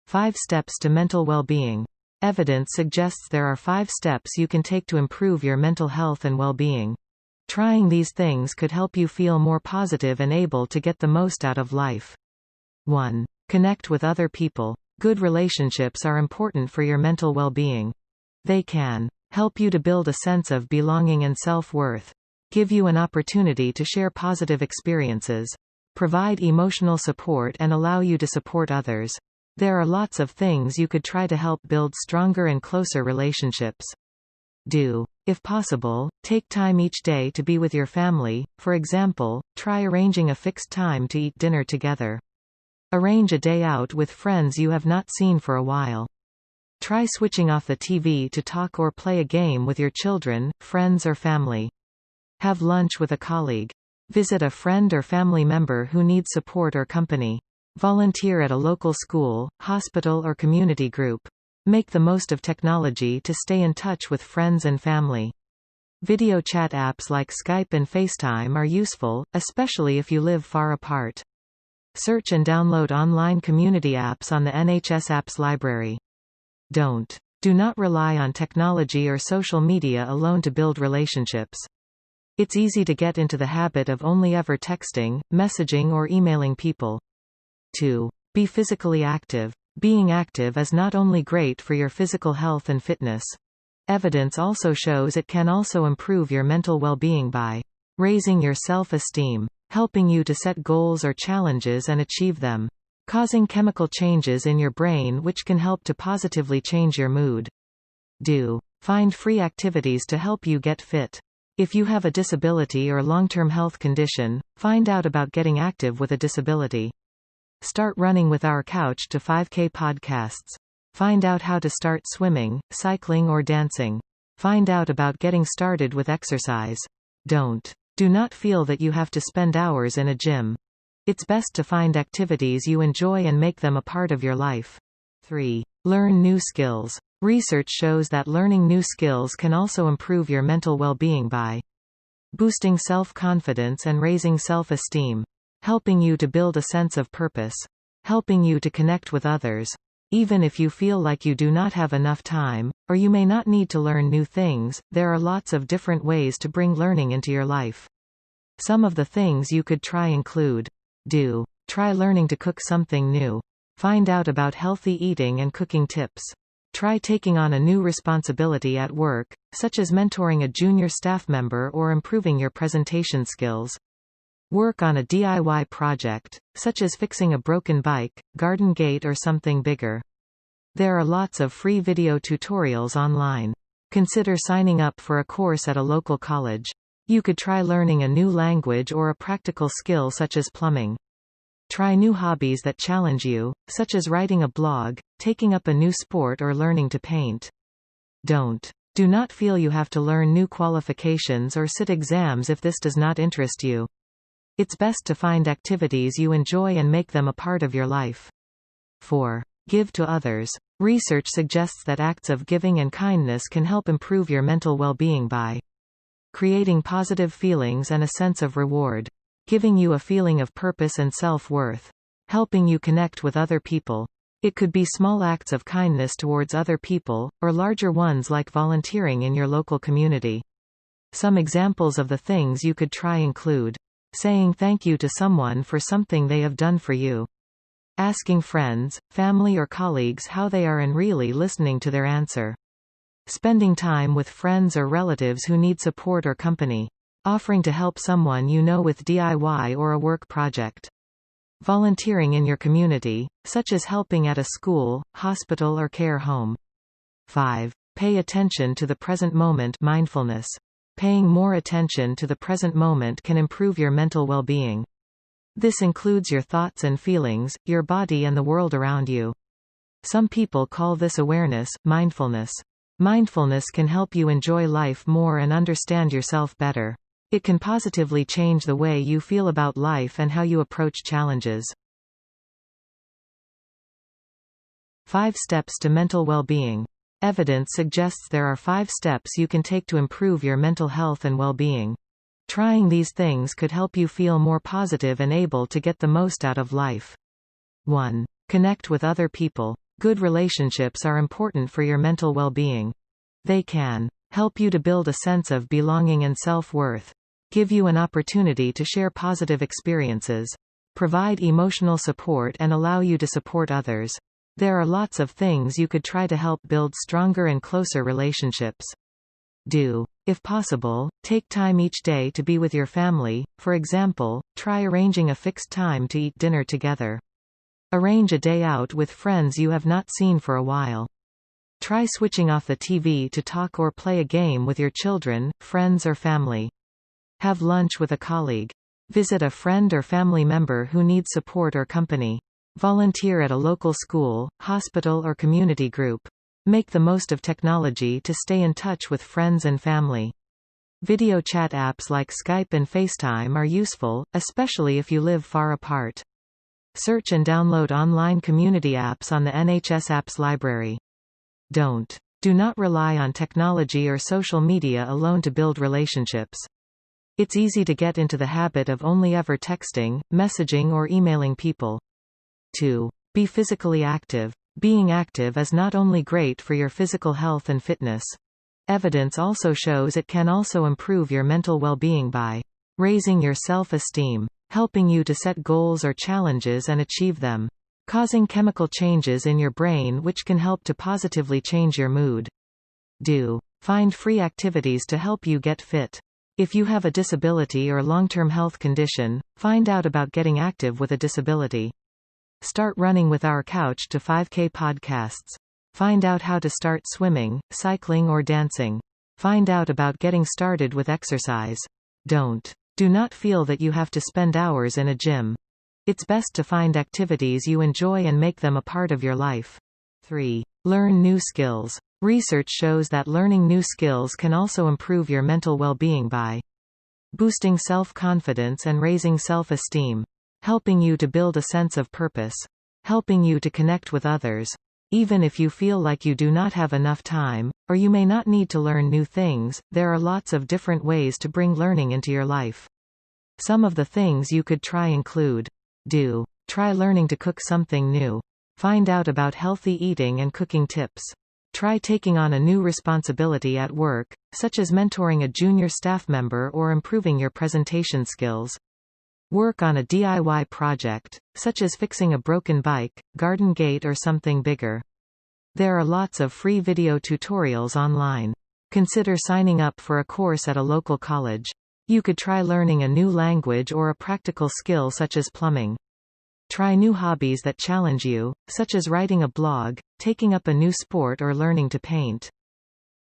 5 steps to mental well-being. Evidence suggests there are 5 steps you can take to improve your mental health and well-being. Trying these things could help you feel more positive and able to get the most out of life. 1. Connect with other people. Good relationships are important for your mental well-being. They can help you to build a sense of belonging and self-worth, give you an opportunity to share positive experiences, provide emotional support and allow you to support others. There are lots of things you could try to help build stronger and closer relationships. Do, if possible, take time each day to be with your family. For example, try arranging a fixed time to eat dinner together. Arrange a day out with friends you have not seen for a while. Try switching off the TV to talk or play a game with your children, friends or family. Have lunch with a colleague. Visit a friend or family member who needs support or company. Volunteer at a local school, hospital or community group. Make the most of technology to stay in touch with friends and family. Video chat apps like Skype and FaceTime are useful, especially if you live far apart. Search and download online community apps on the NHS Apps Library. Do not rely on technology or social media alone to build relationships. It's easy to get into the habit of only ever texting, messaging or emailing people. 2. Be physically active. Being active is not only great for your physical health and fitness. Evidence also shows it can also improve your mental well-being by raising your self-esteem, helping you to set goals or challenges and achieve them, causing chemical changes in your brain which can help to positively change your mood. Find free activities to help you get fit. If you have a disability or long-term health condition, find out about getting active with a disability. Start running with our Couch to 5K podcasts. Find out how to start swimming, cycling or dancing. Find out about getting started with exercise. Do not feel that you have to spend hours in a gym. It's best to find activities you enjoy and make them a part of your life. 3. Learn new skills. Research shows that learning new skills can also improve your mental well-being by boosting self-confidence and raising self-esteem, helping you to build a sense of purpose, helping you to connect with others. Even if you feel like you do not have enough time, or you may not need to learn new things, there are lots of different ways to bring learning into your life. Some of the things you could try include: try learning to cook something new. Find out about healthy eating and cooking tips. Try taking on a new responsibility at work, such as mentoring a junior staff member or improving your presentation skills. Work on a DIY project, such as fixing a broken bike, garden gate or something bigger. There are lots of free video tutorials online. Consider signing up for a course at a local college. You could try learning a new language or a practical skill such as plumbing. Try new hobbies that challenge you, such as writing a blog, taking up a new sport or learning to paint. Do not feel you have to learn new qualifications or sit exams if this does not interest you. It's best to find activities you enjoy and make them a part of your life. 4. Give to others. Research suggests that acts of giving and kindness can help improve your mental well-being by creating positive feelings and a sense of reward, giving you a feeling of purpose and self-worth, helping you connect with other people. It could be small acts of kindness towards other people, or larger ones like volunteering in your local community. Some examples of the things you could try include saying thank you to someone for something they have done for you, asking friends, family or colleagues how they are and really listening to their answer, spending time with friends or relatives who need support or company, offering to help someone you know with DIY or a work project, volunteering in your community, such as helping at a school, hospital or care home. 5. Pay attention to the present moment. Mindfulness. Paying more attention to the present moment can improve your mental well-being. This includes your thoughts and feelings, your body and the world around you. Some people call this awareness, mindfulness. Mindfulness can help you enjoy life more and understand yourself better. It can positively change the way you feel about life and how you approach challenges. 5 steps to mental well-being. Evidence suggests there are 5 steps you can take to improve your mental health and well-being. Trying these things could help you feel more positive and able to get the most out of life. 1. Connect with other people. Good relationships are important for your mental well-being. They can help you to build a sense of belonging and self-worth, give you an opportunity to share positive experiences, provide emotional support and allow you to support others. There are lots of things you could try to help build stronger and closer relationships. Do, if possible, take time each day to be with your family. For example, try arranging a fixed time to eat dinner together. Arrange a day out with friends you have not seen for a while. Try switching off the TV to talk or play a game with your children, friends or family. Have lunch with a colleague. Visit a friend or family member who needs support or company. Volunteer at a local school, hospital or community group. Make the most of technology to stay in touch with friends and family. Video chat apps like Skype and FaceTime are useful, especially if you live far apart. Search and download online community apps on the NHS Apps Library. Do not rely on technology or social media alone to build relationships. It's easy to get into the habit of only ever texting, messaging or emailing people. 2. Be physically active. Being active is not only great for your physical health and fitness. Evidence also shows it can also improve your mental well-being by raising your self-esteem, helping you to set goals or challenges and achieve them, causing chemical changes in your brain which can help to positively change your mood. Find free activities to help you get fit. If you have a disability or long-term health condition, find out about getting active with a disability. Start running with our Couch to 5K podcasts. Find out how to start swimming, cycling or dancing. Find out about getting started with exercise. Do not feel that you have to spend hours in a gym. It's best to find activities you enjoy and make them a part of your life. 3. Learn new skills. Research shows that learning new skills can also improve your mental well-being by boosting self-confidence and raising self-esteem, helping you to build a sense of purpose, helping you to connect with others. Even if you feel like you do not have enough time, or you may not need to learn new things, there are lots of different ways to bring learning into your life. Some of the things you could try include: try learning to cook something new. Find out about healthy eating and cooking tips. Try taking on a new responsibility at work, such as mentoring a junior staff member or improving your presentation skills. Work on a DIY project, such as fixing a broken bike, garden gate or something bigger. There are lots of free video tutorials online. Consider signing up for a course at a local college. You could try learning a new language or a practical skill such as plumbing. Try new hobbies that challenge you, such as writing a blog, taking up a new sport or learning to paint.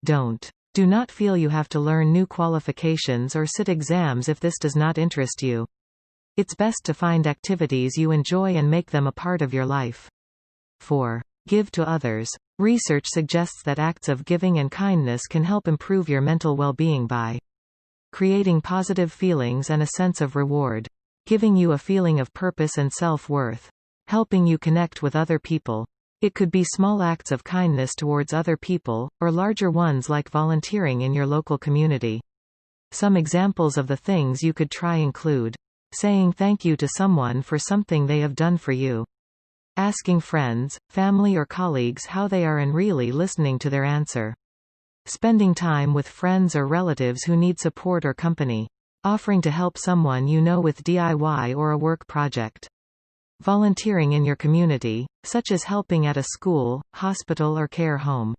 Do not feel you have to learn new qualifications or sit exams if this does not interest you. It's best to find activities you enjoy and make them a part of your life. 4. Give to others. Research suggests that acts of giving and kindness can help improve your mental well-being by creating positive feelings and a sense of reward, giving you a feeling of purpose and self-worth, helping you connect with other people. It could be small acts of kindness towards other people, or larger ones like volunteering in your local community. Some examples of the things you could try include saying thank you to someone for something they have done for you, asking friends, family or colleagues how they are and really listening to their answer, spending time with friends or relatives who need support or company, offering to help someone you know with DIY or a work project, volunteering in your community, such as helping at a school, hospital or care home.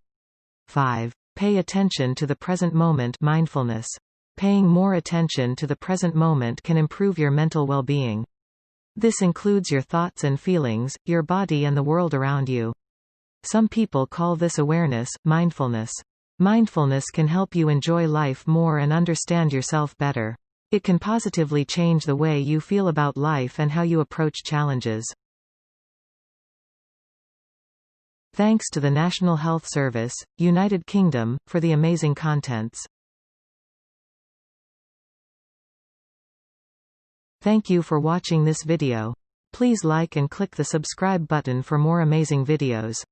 5. Pay attention to the present moment. Mindfulness. Paying more attention to the present moment can improve your mental well-being. This includes your thoughts and feelings, your body and the world around you. Some people call this awareness, mindfulness. Mindfulness can help you enjoy life more and understand yourself better. It can positively change the way you feel about life and how you approach challenges. Thanks to the National Health Service, United Kingdom, for the amazing contents. Thank you for watching this video. Please like and click the subscribe button for more amazing videos.